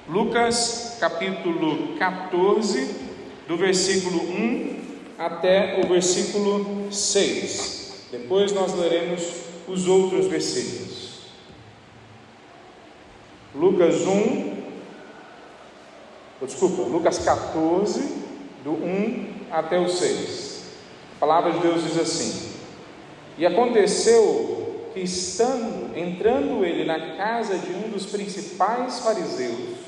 Lucas capítulo 14, do versículo 1 até o versículo 6. Depois nós leremos os outros versículos. Lucas 14, do 1 até o 6. A palavra de Deus diz assim: E aconteceu que, entrando ele na casa de um dos principais fariseus,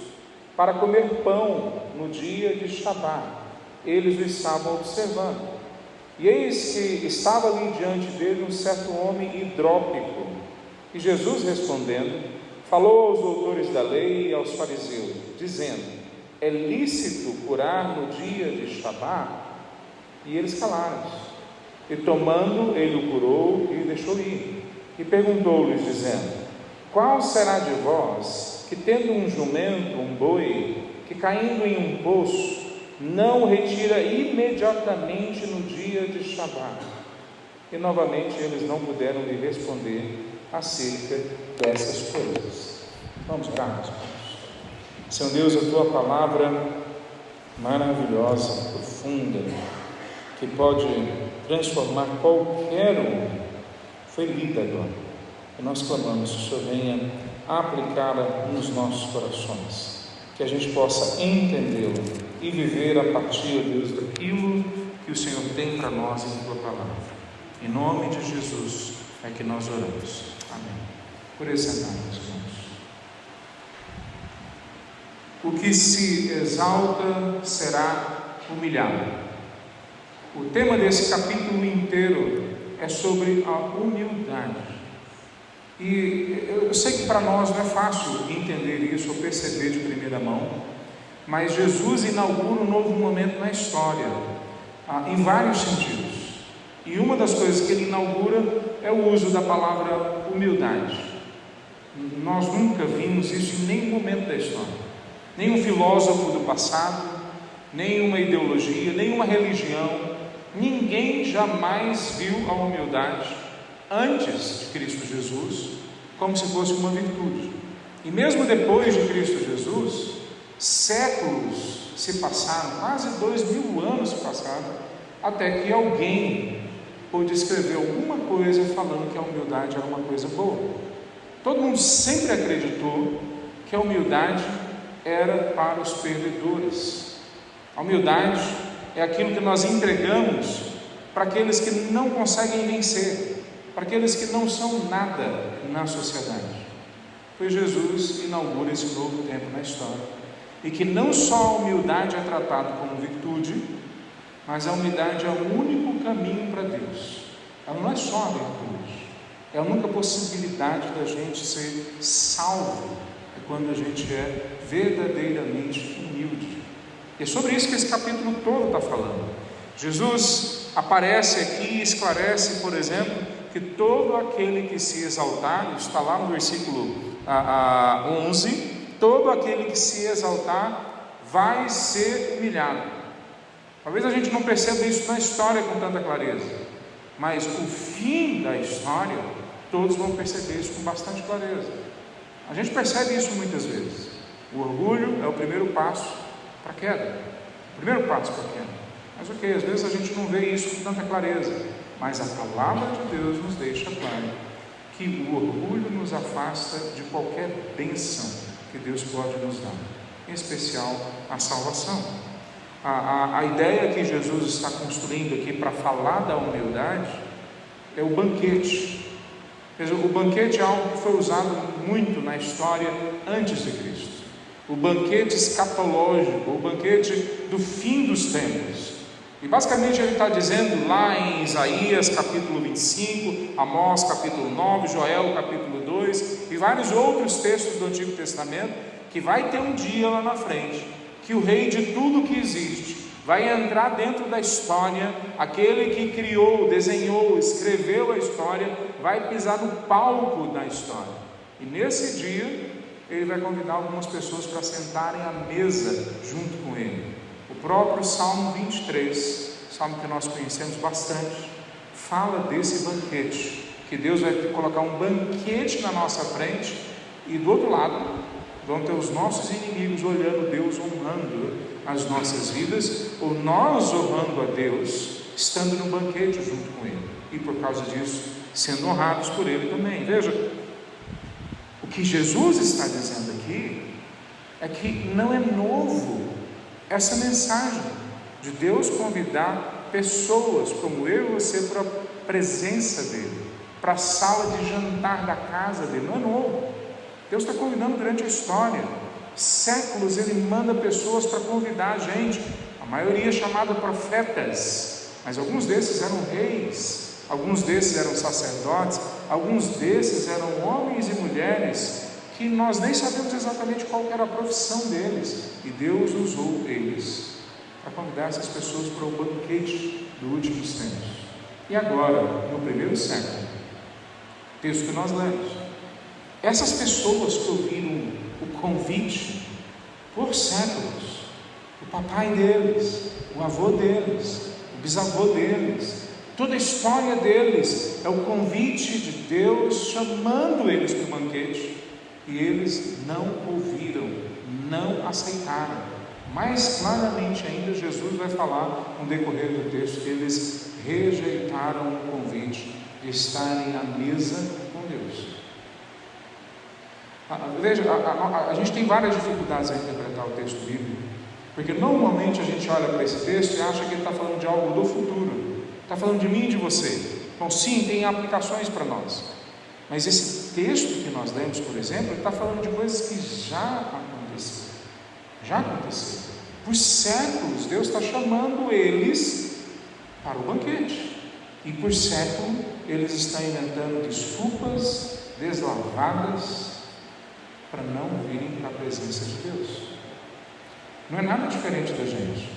para comer pão no dia de Shabá, eles o estavam observando. E eis que estava ali diante dele um certo homem hidrópico. E Jesus, respondendo, falou aos doutores da lei e aos fariseus, dizendo: É lícito curar no dia de Shabá? E eles calaram-se. E tomando, ele o curou e o deixou ir. E perguntou-lhes, dizendo: Qual será de vós, que tendo um jumento, um boi, que caindo em um poço, não o retira imediatamente no dia de Shabá? E novamente eles não puderam lhe responder acerca dessas coisas. Vamos orar, meus irmãos. Senhor Deus, a tua palavra maravilhosa, profunda, que pode transformar qualquer um, foi lida agora. E nós clamamos que o Senhor venha aplicá-la nos nossos corações, que a gente possa entendê-la e viver a partir, Deus, daquilo que o Senhor tem para nós em tua palavra. Em nome de Jesus é que nós oramos. Amém. Por esse sentar, meus irmãos. O que se exalta será humilhado. O tema desse capítulo inteiro é sobre a humildade. E eu sei que para nós não é fácil entender isso ou perceber de primeira mão, mas Jesus inaugura um novo momento na história, em vários sentidos. E uma das coisas que ele inaugura é o uso da palavra humildade. Nós nunca vimos isso em nenhum momento da história. Nenhum filósofo do passado, nenhuma ideologia, nenhuma religião, ninguém jamais viu a humildade antes de Cristo Jesus como se fosse uma virtude. E mesmo depois de Cristo Jesus, séculos se passaram, quase 2000 anos se passaram, até que alguém pôde escrever alguma coisa falando que a humildade era uma coisa boa. Todo mundo sempre acreditou que a humildade era para os perdedores. A humildade é aquilo que nós entregamos para aqueles que não conseguem vencer, para aqueles que não são nada na sociedade. Pois Jesus inaugura esse novo tempo na história, e que não só a humildade é tratada como virtude, mas a humildade é o único caminho para Deus. Ela não é só a virtude, é a única possibilidade da gente ser salvo, é quando a gente é verdadeiramente humilde. E é sobre isso que esse capítulo todo está falando. Jesus aparece aqui e esclarece, por exemplo, que todo aquele que se exaltar, está lá no versículo 11, todo aquele que se exaltar vai ser humilhado. Talvez a gente não perceba isso na história com tanta clareza, mas o fim da história, todos vão perceber isso com bastante clareza. A gente percebe isso muitas vezes. O orgulho é o primeiro passo para a queda. O primeiro passo para a queda. Mas ok, às vezes a gente não vê isso com tanta clareza, mas a palavra de Deus nos deixa claro que o orgulho nos afasta de qualquer bênção que Deus pode nos dar, em especial a salvação. A ideia que Jesus está construindo aqui para falar da humildade é o banquete. O banquete é algo que foi usado muito na história antes de Cristo. O banquete escatológico, o banquete do fim dos tempos. E basicamente ele está dizendo lá em Isaías capítulo 25, Amós capítulo 9, Joel capítulo 2 e vários outros textos do Antigo Testamento, que vai ter um dia lá na frente que o rei de tudo que existe vai entrar dentro da história, aquele que criou, desenhou, escreveu a história, vai pisar no palco da história. E nesse dia ele vai convidar algumas pessoas para sentarem à mesa junto com ele. O próprio Salmo 23, salmo que nós conhecemos bastante, fala desse banquete, que Deus vai colocar um banquete na nossa frente, e do outro lado vão ter os nossos inimigos olhando Deus honrando as nossas vidas, ou nós honrando a Deus, estando no banquete junto com Ele, e por causa disso, sendo honrados por Ele também. Veja, o que Jesus está dizendo aqui, é que não é novo essa mensagem, de Deus convidar pessoas como eu e você para a presença dEle, para a sala de jantar da casa dEle. Não é novo. Deus está convidando durante a história, séculos Ele manda pessoas para convidar a gente, a maioria chamada profetas, mas alguns desses eram reis, alguns desses eram sacerdotes, alguns desses eram homens e mulheres que nós nem sabemos exatamente qual era a profissão deles, e Deus usou eles para convidar essas pessoas para o banquete do último tempos. E agora, no primeiro século, texto que nós lemos, essas pessoas que ouviram o convite por séculos, o papai deles, o avô deles, o bisavô deles, toda a história deles é o convite de Deus chamando eles para o banquete, e eles não ouviram, não aceitaram. Mais claramente ainda, Jesus vai falar no decorrer do texto que eles rejeitaram o convite de estarem à mesa com Deus. Veja, a gente tem várias dificuldades a interpretar o texto bíblico, porque normalmente a gente olha para esse texto e acha que ele está falando de algo do futuro, está falando de mim e de você. Bom, sim, tem aplicações para nós, mas esse texto que nós lemos, por exemplo, ele está falando de coisas que já aconteceram. Por séculos Deus está chamando eles para o banquete, e por século eles estão inventando desculpas deslavadas para não virem para a presença de Deus. Não é nada diferente da gente,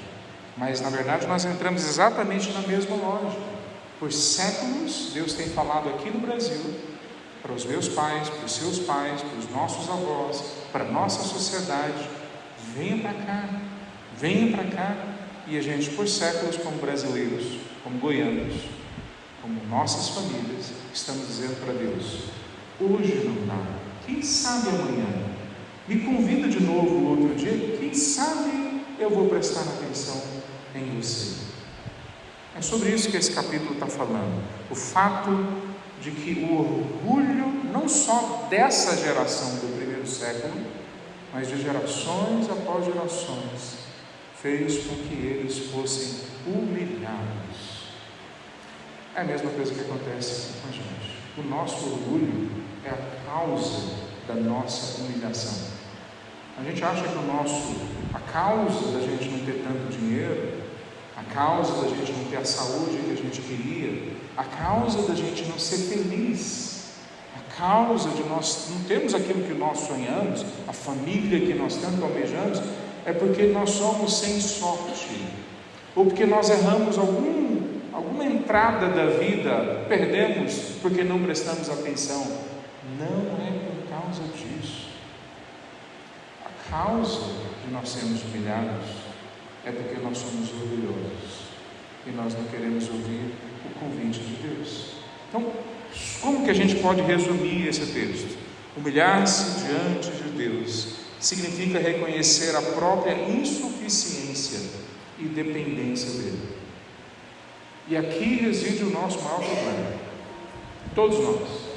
mas na verdade nós entramos exatamente na mesma lógica. Por séculos Deus tem falado aqui no Brasil, para os meus pais, para os seus pais, para os nossos avós, para a nossa sociedade: venha para cá, e a gente por séculos, como brasileiros, como goianos, como nossas famílias, estamos dizendo para Deus: hoje não dá, quem sabe amanhã, me convida de novo outro dia, quem sabe eu vou prestar atenção em você. É sobre isso que esse capítulo está falando, o fato de que o orgulho, não só dessa geração do primeiro século, mas de gerações após gerações, fez com que eles fossem humilhados. É a mesma coisa que acontece aqui com a gente. O nosso orgulho é a causa da nossa humilhação. A gente acha que a causa da gente não ter tanto dinheiro, a causa da gente não ter a saúde que a gente queria, a causa da gente não ser feliz, a causa de nós não termos aquilo que nós sonhamos, a família que nós tanto almejamos, é porque nós somos sem sorte, ou porque nós erramos alguma entrada da vida, perdemos porque não prestamos atenção. Não é por causa disso. A causa de nós sermos humilhados é porque nós somos orgulhosos e nós não queremos ouvir o convite de Deus. Então, como que a gente pode resumir esse texto? Humilhar-se diante de Deus significa reconhecer a própria insuficiência e dependência dele. E aqui reside o nosso maior problema. Todos nós.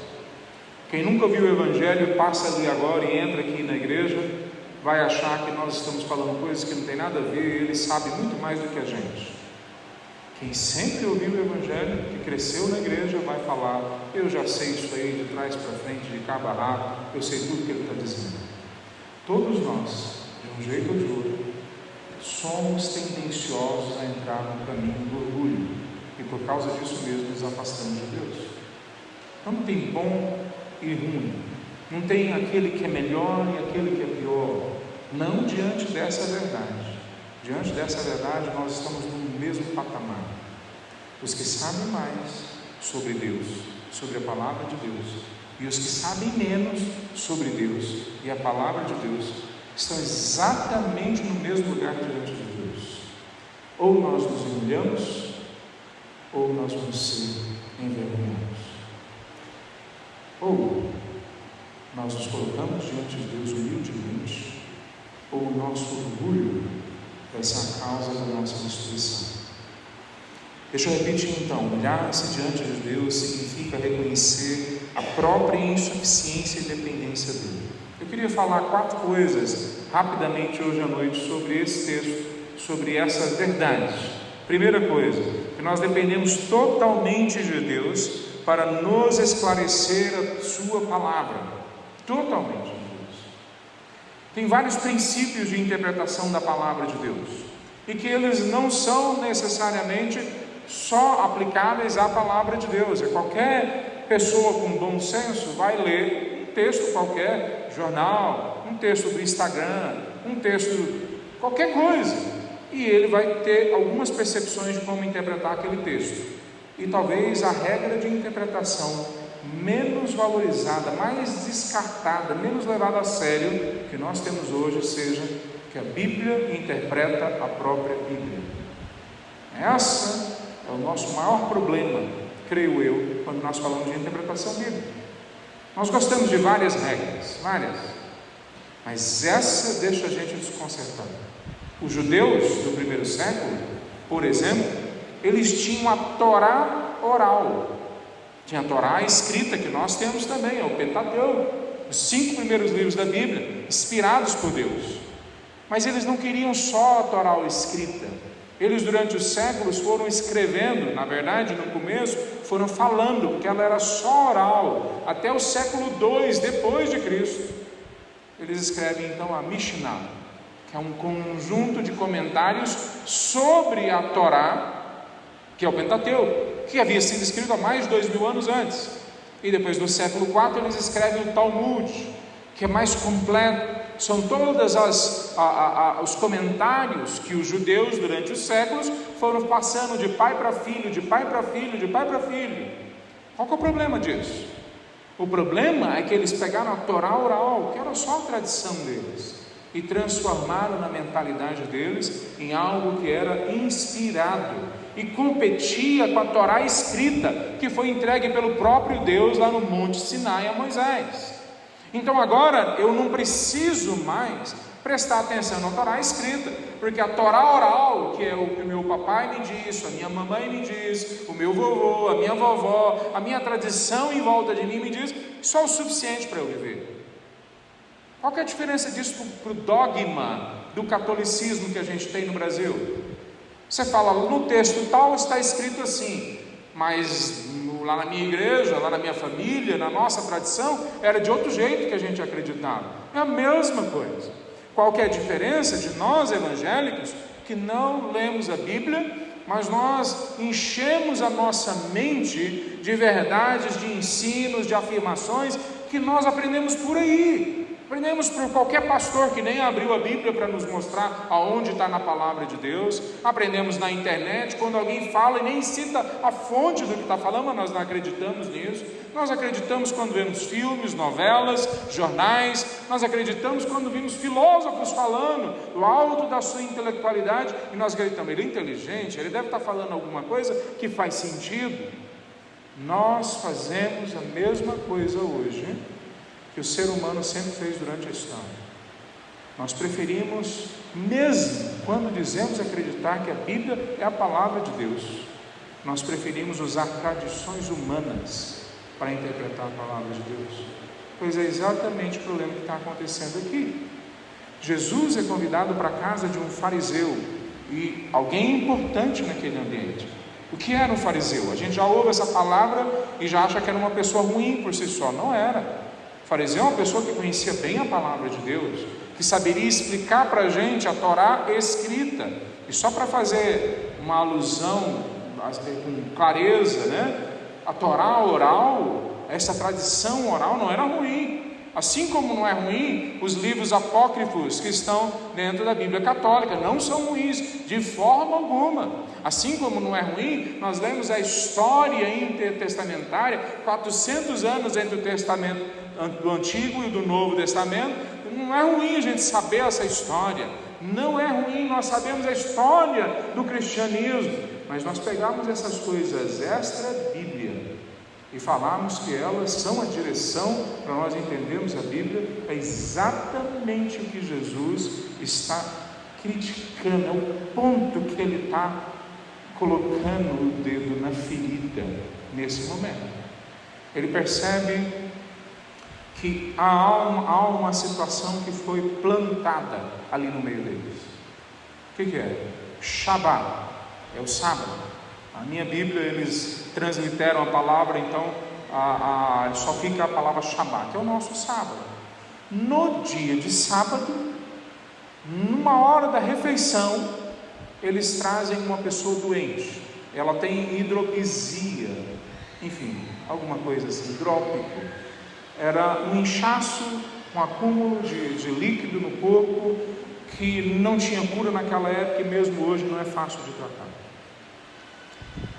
Quem nunca viu o Evangelho, passa ali agora e entra aqui na igreja, vai achar que nós estamos falando coisas que não tem nada a ver, ele sabe muito mais do que a gente. Quem sempre ouviu o Evangelho, que cresceu na igreja, vai falar: eu já sei isso aí de trás para frente, de cabo a rabo, eu sei tudo que ele está dizendo. Todos nós, de um jeito ou de outro, somos tendenciosos a entrar no caminho do orgulho, e por causa disso mesmo nos afastamos de Deus. Não tem bom e ruim, não tem aquele que é melhor e aquele que é pior, não diante dessa verdade. Diante dessa verdade nós estamos no mesmo patamar. Os que sabem mais sobre Deus, sobre a palavra de Deus, e os que sabem menos sobre Deus e a palavra de Deus, estão exatamente no mesmo lugar diante de Deus. Ou nós nos humilhamos, ou nós vamos ser envergonhados. Ou, se Nós nos colocamos diante de Deus humildemente, ou o nosso orgulho vai ser a causa da nossa destruição? Deixa eu repetir então: humilhar-se diante de Deus significa reconhecer a própria insuficiência e dependência dele. Eu queria falar 4 coisas rapidamente hoje à noite sobre esse texto, sobre essas verdades. Primeira coisa, que nós dependemos totalmente de Deus para nos esclarecer a sua palavra, totalmente de Deus. Tem vários princípios de interpretação da palavra de Deus, e que eles não são necessariamente só aplicáveis à palavra de Deus. Qualquer pessoa com bom senso vai ler um texto qualquer, jornal, um texto do Instagram, um texto, qualquer coisa, e ele vai ter algumas percepções de como interpretar aquele texto. E talvez a regra de interpretação menos valorizada, mais descartada, menos levada a sério que nós temos hoje seja que a Bíblia interpreta a própria Bíblia. Essa é o nosso maior problema, creio eu, quando nós falamos de interpretação bíblica. Nós gostamos de várias regras, mas essa deixa a gente desconcertado. Os judeus do primeiro século, por exemplo, eles tinham a Torá oral, tinha a Torá escrita, que nós temos também, é o Pentateuco, os 5 primeiros livros da Bíblia, inspirados por Deus. Mas eles não queriam só a Torá escrita. Eles durante os séculos foram escrevendo, na verdade no começo foram falando, porque ela era só oral, até o século II depois de Cristo. Eles escrevem então a Mishnah, que é um conjunto de comentários sobre a Torá, que é o Pentateuco, que havia sido escrito há mais de 2000 anos antes. E depois no século IV eles escrevem o Talmud, que é mais completo. São todos os comentários que os judeus durante os séculos foram passando de pai para filho, de pai para filho, de pai para filho. Qual que é o problema disso? O problema é que eles pegaram a Torá oral, que era só a tradição deles, e transformaram na mentalidade deles em algo que era inspirado e competia com a Torá escrita, que foi entregue pelo próprio Deus lá no Monte Sinai a Moisés. Então agora eu não preciso mais prestar atenção na Torá escrita, porque a Torá oral, que é o que o meu papai me disse, a minha mamãe me diz, o meu vovô, a minha vovó, a minha tradição em volta de mim me diz, só é o suficiente para eu viver. Qual que é a diferença disso para o dogma do catolicismo que a gente tem no Brasil? Você fala, no texto tal está escrito assim, mas lá na minha igreja, lá na minha família, na nossa tradição, era de outro jeito que a gente acreditava. É a mesma coisa. Qual que é a diferença de nós evangélicos, que não lemos a Bíblia, mas nós enchemos a nossa mente de verdades, de ensinos, de afirmações, que nós aprendemos por aí. Aprendemos por qualquer pastor que nem abriu a Bíblia para nos mostrar aonde está na palavra de Deus. Aprendemos na internet, quando alguém fala e nem cita a fonte do que está falando, mas nós não acreditamos nisso. Nós acreditamos quando vemos filmes, novelas, jornais. Nós acreditamos quando vimos filósofos falando do alto da sua intelectualidade, e nós acreditamos, ele é inteligente, ele deve estar falando alguma coisa que faz sentido. Nós fazemos a mesma coisa hoje que o ser humano sempre fez durante a história. Nós preferimos, mesmo quando dizemos acreditar que a Bíblia é a palavra de Deus, nós preferimos usar tradições humanas para interpretar a palavra de Deus. Pois é exatamente o problema que está acontecendo aqui. Jesus é convidado para a casa de um fariseu, e alguém importante naquele ambiente. O que era um fariseu? A gente já ouve essa palavra e já acha que era uma pessoa ruim por si só. Não era. O fariseu é uma pessoa que conhecia bem a palavra de Deus, que saberia explicar para a gente a Torá escrita. E só para fazer uma alusão com clareza, a Torá oral, essa tradição oral não era ruim. Assim como não é ruim os livros apócrifos que estão dentro da Bíblia Católica, não são ruins de forma alguma. Assim como não é ruim, nós lemos a história intertestamentária, 400 anos entre o Testamento do Antigo e do Novo Testamento. Não é ruim a gente saber essa história, não é ruim nós sabemos a história do cristianismo, mas nós pegamos essas coisas extra-Bíblia e falarmos que elas são a direção para nós entendermos a Bíblia, é exatamente o que Jesus está criticando, é o ponto que ele está colocando o dedo na ferida nesse momento. Ele percebe que há uma situação que foi plantada ali no meio deles. O que é? Shabat, é o sábado. A minha Bíblia, eles transliteram a palavra, então só fica a palavra Shabat, é o nosso sábado. No dia de sábado, numa hora da refeição, eles trazem uma pessoa doente, ela tem hidropisia, enfim, alguma coisa assim, hidrópico. Era um inchaço, um acúmulo de líquido no corpo, que não tinha cura naquela época e mesmo hoje não é fácil de tratar.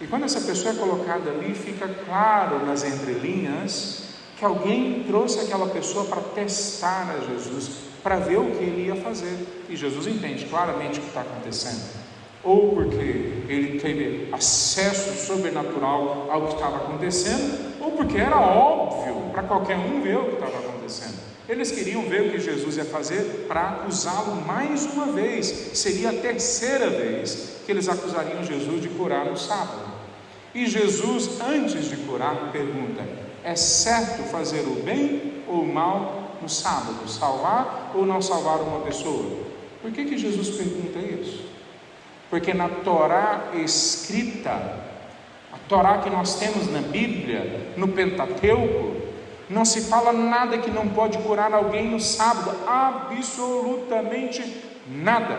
E quando essa pessoa é colocada ali, fica claro nas entrelinhas que alguém trouxe aquela pessoa para testar a Jesus, para ver o que ele ia fazer. E Jesus entende claramente o que está acontecendo. Ou porque ele teve acesso sobrenatural ao que estava acontecendo, ou porque era óbvio para qualquer um ver o que estava acontecendo. Eles queriam ver o que Jesus ia fazer para acusá-lo mais uma vez. Seria a terceira vez que eles acusariam Jesus de curar no sábado. E Jesus, antes de curar, pergunta: é certo fazer o bem ou o mal no sábado? Salvar ou não salvar uma pessoa? Por que Jesus pergunta isso? Porque na Torá escrita, a Torá que nós temos na Bíblia, no Pentateuco, não se fala nada que não pode curar alguém no sábado, absolutamente nada.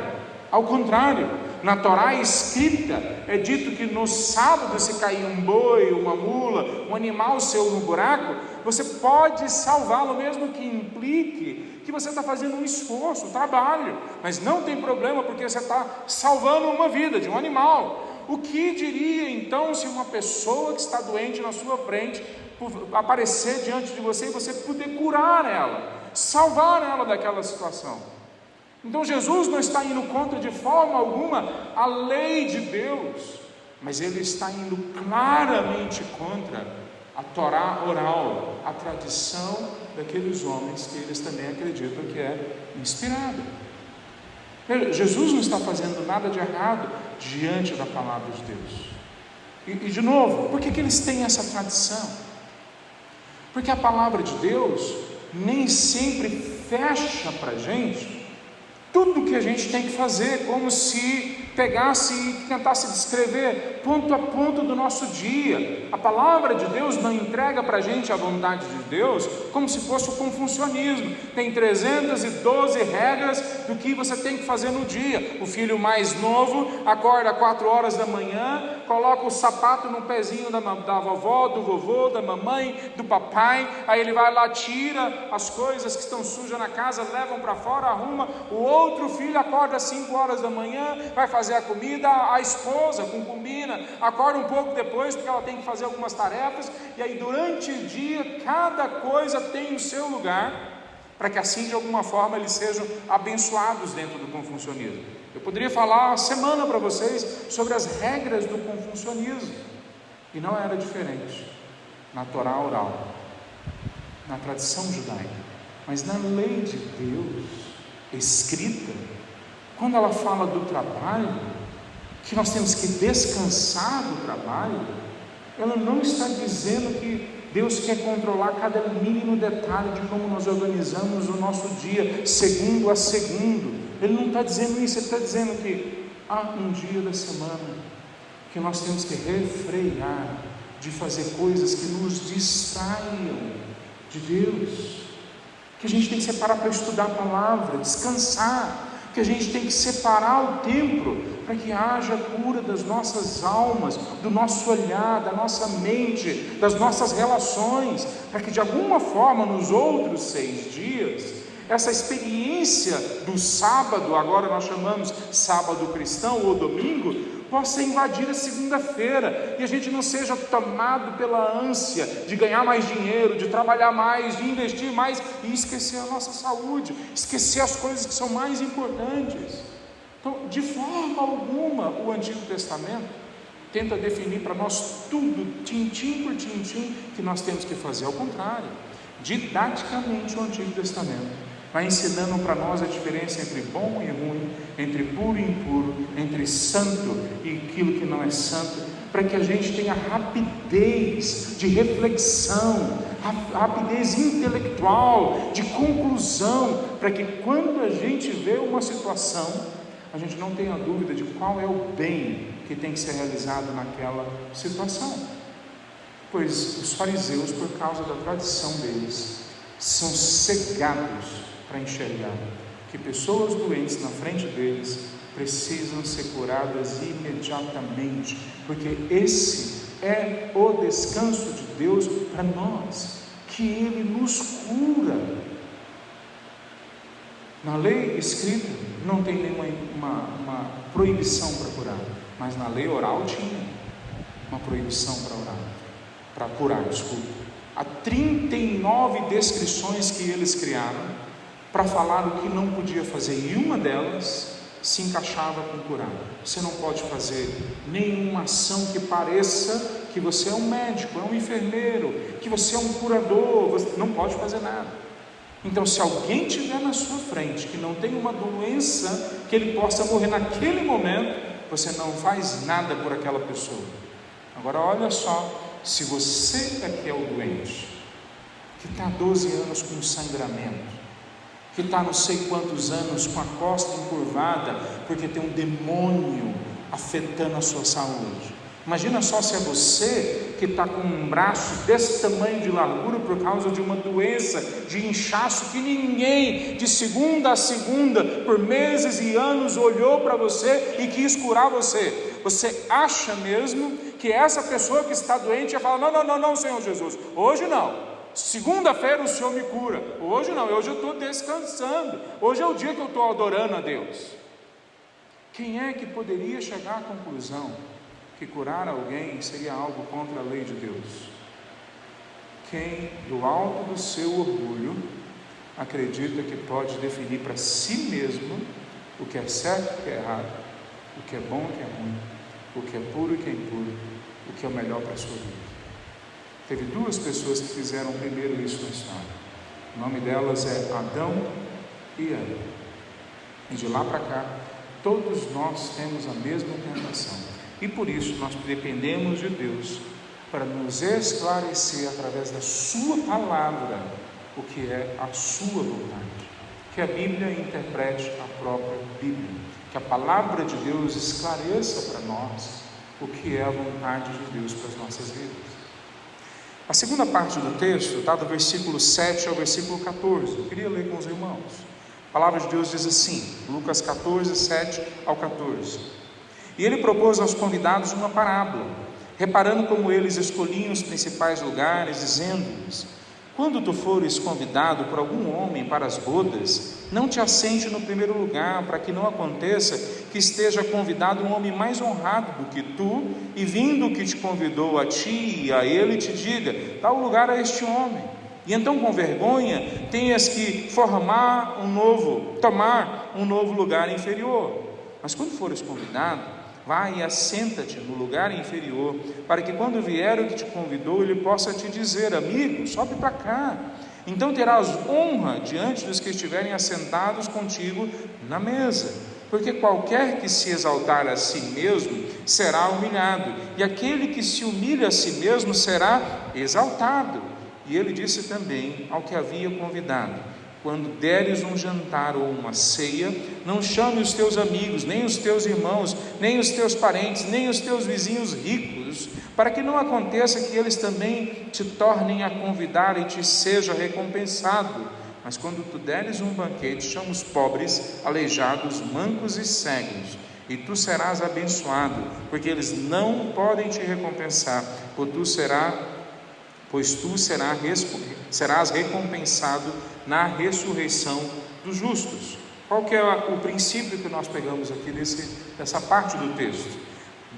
Ao contrário, na Torá escrita é dito que no sábado, se cair um boi, uma mula, um animal seu no buraco, você pode salvá-lo, mesmo que implique que você está fazendo um esforço, um trabalho, mas não tem problema, porque você está salvando uma vida de um animal. O que diria então se uma pessoa que está doente na sua frente aparecer diante de você e você poder curar ela, salvar ela daquela situação? Então Jesus não está indo contra de forma alguma a lei de Deus, mas ele está indo claramente contra a Torá oral, a tradição daqueles homens que eles também acreditam que é inspirada. Jesus não está fazendo nada de errado diante da palavra de Deus. E de novo, por que eles têm essa tradição? Porque a palavra de Deus nem sempre fecha para a gente tudo que a gente tem que fazer, como se pegasse e tentasse descrever ponto a ponto do nosso dia. A palavra de Deus não entrega para a gente a vontade de Deus como se fosse o confucionismo. Tem 312 regras do que você tem que fazer no dia. O filho mais novo acorda 4 horas da manhã, coloca o sapato no pezinho da vovó, do vovô, da mamãe, do papai, aí ele vai lá, tira as coisas que estão sujas na casa, levam para fora, arruma. O outro filho acorda às 5 horas da manhã, vai fazer a comida, a esposa concubina acorda um pouco depois, porque ela tem que fazer algumas tarefas, e aí durante o dia, cada coisa tem o seu lugar, para que assim de alguma forma eles sejam abençoados dentro do confucionismo. Eu poderia falar uma semana para vocês sobre as regras do confucionismo, e não era diferente na Torá oral, na tradição judaica, mas na lei de Deus escrita, quando ela fala do trabalho, que nós temos que descansar do trabalho, ela não está dizendo que Deus quer controlar cada mínimo detalhe de como nós organizamos o nosso dia, segundo a segundo. Ele não está dizendo isso, ele está dizendo que há um dia da semana que nós temos que refrear de fazer coisas que nos distraiam de Deus, que a gente tem que separar para estudar a palavra, descansar, que a gente tem que separar o tempo para que haja cura das nossas almas, do nosso olhar, da nossa mente, das nossas relações, para que de alguma forma nos outros 6 dias, essa experiência do sábado, agora nós chamamos sábado cristão ou domingo, possa invadir a segunda-feira, e a gente não seja tomado pela ânsia de ganhar mais dinheiro, de trabalhar mais, de investir mais, e esquecer a nossa saúde, esquecer as coisas que são mais importantes. Então, de forma alguma, o Antigo Testamento tenta definir para nós tudo, tintim por tintim, que nós temos que fazer. Ao contrário, didaticamente o Antigo Testamento vai ensinando para nós a diferença entre bom e ruim, entre puro e impuro, entre santo e aquilo que não é santo, para que a gente tenha rapidez de reflexão, rapidez intelectual, de conclusão, para que quando a gente vê uma situação, a gente não tenha dúvida de qual é o bem que tem que ser realizado naquela situação. Pois os fariseus, por causa da tradição deles, são cegados para enxergar que pessoas doentes na frente deles precisam ser curadas imediatamente, porque esse é o descanso de Deus para nós, que Ele nos cura. Na lei escrita não tem nenhuma uma proibição para curar, mas na lei oral tinha uma proibição para curar, desculpa. Há 39 descrições que eles criaram para falar o que não podia fazer, e uma delas se encaixava com curar. Você não pode fazer nenhuma ação que pareça que você é um médico, é um enfermeiro, que você é um curador, você não pode fazer nada. Então, se alguém tiver na sua frente que não tem uma doença que ele possa morrer naquele momento, você não faz nada por aquela pessoa. Agora olha só, se você é que é o doente, que está há 12 anos com sangramento, que está não sei quantos anos com a costa encurvada, porque tem um demônio afetando a sua saúde. Imagina só se é você que está com um braço desse tamanho de largura por causa de uma doença de inchaço que ninguém, de segunda a segunda, por meses e anos, olhou para você e quis curar você. Você acha mesmo que essa pessoa que está doente ia falar: não, Senhor Jesus, hoje não. Segunda-feira o Senhor me cura. Hoje não, hoje eu estou descansando. Hoje é o dia que eu estou adorando a Deus. Quem é que poderia chegar à conclusão que curar alguém seria algo contra a lei de Deus? Quem, do alto do seu orgulho, acredita que pode definir para si mesmo o que é certo e o que é errado, o que é bom e o que é ruim, o que é puro e o que é impuro, o que é o melhor para a sua vida. Teve duas pessoas que fizeram primeiro isso na história. O nome delas é Adão e Eva. E de lá para cá, todos nós temos a mesma tentação. E por isso nós dependemos de Deus para nos esclarecer através da sua palavra o que é a sua vontade. Que a Bíblia interprete a própria Bíblia. Que a palavra de Deus esclareça para nós o que é a vontade de Deus para as nossas vidas. A segunda parte do texto está do versículo 7 ao versículo 14. Eu queria ler com os irmãos. A palavra de Deus diz assim, Lucas 14, 7 ao 14. E ele propôs aos convidados uma parábola, reparando como eles escolhiam os principais lugares, dizendo-lhes: quando tu fores convidado por algum homem para as bodas, não te assente no primeiro lugar, para que não aconteça que esteja convidado um homem mais honrado do que tu, e vindo o que te convidou a ti e a ele, te diga: dá o lugar a este homem. E então, com vergonha, tenhas que tomar um novo lugar inferior. Mas quando fores convidado, vai e assenta-te no lugar inferior, para que quando vier o que te convidou, ele possa te dizer: amigo, sobe para cá. Então terás honra diante dos que estiverem assentados contigo na mesa. Porque qualquer que se exaltar a si mesmo será humilhado, e aquele que se humilha a si mesmo será exaltado. E ele disse também ao que havia convidado: quando deres um jantar ou uma ceia, não chame os teus amigos, nem os teus irmãos, nem os teus parentes, nem os teus vizinhos ricos, para que não aconteça que eles também te tornem a convidar e te seja recompensado. Mas quando tu deres um banquete, chama os pobres, aleijados, mancos e cegos, e tu serás abençoado, porque eles não podem te recompensar, pois tu serás recompensado na ressurreição dos justos. Qual que é o princípio que nós pegamos aqui dessa parte do texto?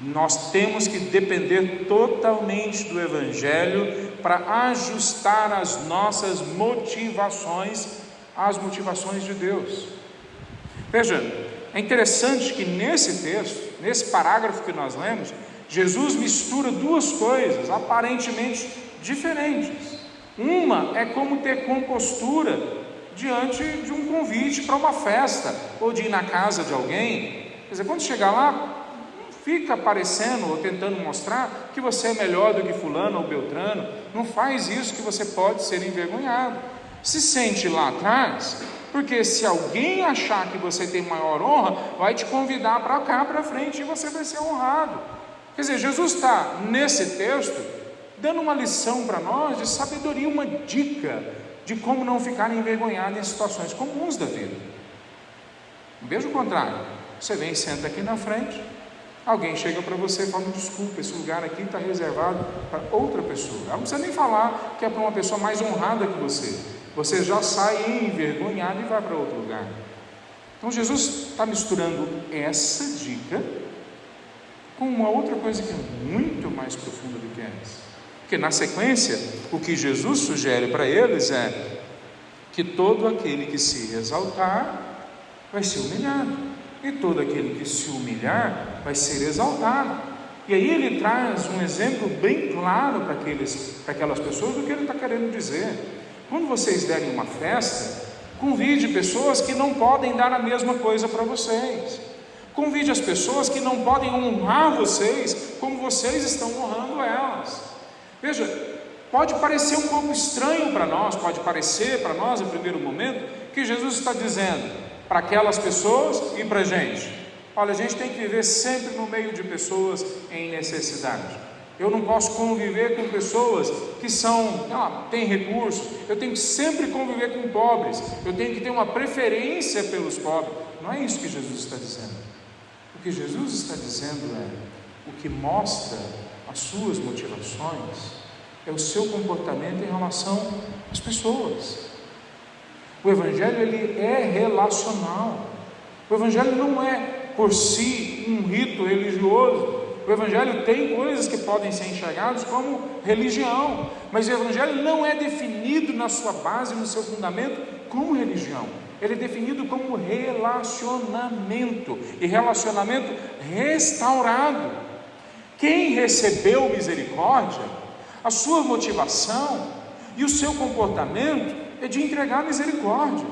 Nós temos que depender totalmente do Evangelho para ajustar as nossas motivações às motivações de Deus. Veja, é interessante que nesse texto, nesse parágrafo que nós lemos, Jesus mistura duas coisas aparentemente diferentes. Uma é como ter compostura diante de um convite para uma festa, ou de ir na casa de alguém. Quer dizer, quando chegar lá, não fica aparecendo ou tentando mostrar que você é melhor do que fulano ou beltrano. Não faz isso, que você pode ser envergonhado. Se sente lá atrás, porque se alguém achar que você tem maior honra, vai te convidar para cá, para frente, e você vai ser honrado. Quer dizer, Jesus está nesse texto dando uma lição para nós de sabedoria, uma dica de como não ficar envergonhado em situações comuns da vida. Veja o contrário: você vem e senta aqui na frente, alguém chega para você e fala: desculpa, esse lugar aqui está reservado para outra pessoa. Ela não precisa nem falar que é para uma pessoa mais honrada que você. Você já sai envergonhado e vai para outro lugar. Então Jesus está misturando essa dica com uma outra coisa que é muito mais profunda do que essa. Porque na sequência, o que Jesus sugere para eles é que todo aquele que se exaltar vai ser humilhado, e todo aquele que se humilhar vai ser exaltado. E aí ele traz um exemplo bem claro para aquelas pessoas do que ele está querendo dizer. Quando vocês derem uma festa, convide pessoas que não podem dar a mesma coisa para vocês. Convide as pessoas que não podem honrar vocês como vocês estão honrando elas. Veja, pode parecer um pouco estranho para nós, pode parecer para nós em primeiro momento, que Jesus está dizendo para aquelas pessoas e para a gente: olha, a gente tem que viver sempre no meio de pessoas em necessidade. Eu não posso conviver com pessoas que têm recursos. Eu tenho que sempre conviver com pobres. Eu tenho que ter uma preferência pelos pobres. Não é isso que Jesus está dizendo. O que Jesus está dizendo é: o que mostra as suas motivações é o seu comportamento em relação às pessoas. O Evangelho, ele é relacional. O Evangelho não é por si um rito religioso. O Evangelho tem coisas que podem ser enxergadas como religião, mas o Evangelho não é definido na sua base, no seu fundamento, como religião. Ele é definido como relacionamento, e relacionamento restaurado. Quem recebeu misericórdia, a sua motivação e o seu comportamento é de entregar misericórdia.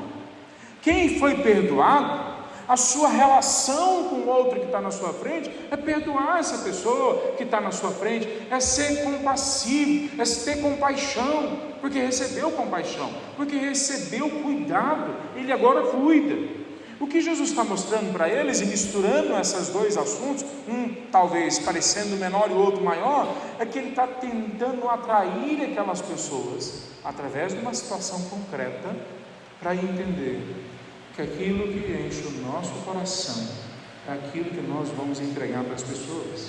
Quem foi perdoado, a sua relação com o outro que está na sua frente é perdoar essa pessoa que está na sua frente, é ser compassivo, é ter compaixão, porque recebeu compaixão, porque recebeu cuidado, ele agora cuida. O que Jesus está mostrando para eles, e misturando esses dois assuntos, um talvez parecendo menor e o outro maior, é que ele está tentando atrair aquelas pessoas através de uma situação concreta, para entender que aquilo que enche o nosso coração é aquilo que nós vamos entregar para as pessoas.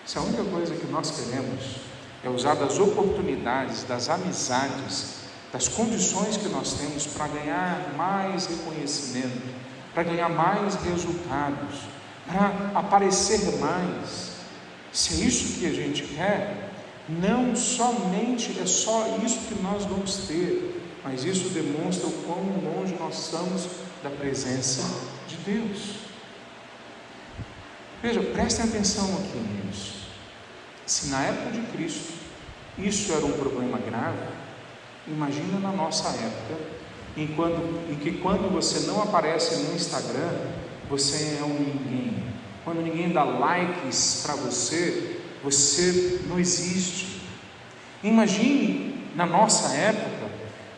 Se a única coisa que nós queremos é usar das oportunidades, das amizades, das condições que nós temos para ganhar mais reconhecimento, para ganhar mais resultados, para aparecer mais, se é isso que a gente quer, não somente é só isso que nós vamos ter, mas isso demonstra o quão longe nós estamos da presença de Deus. Veja, prestem atenção aqui nisso. Se na época de Cristo isso era um problema grave, imagina na nossa época, em que quando você não aparece no Instagram, você é um ninguém. Quando ninguém dá likes para você, você não existe. Imagine na nossa época,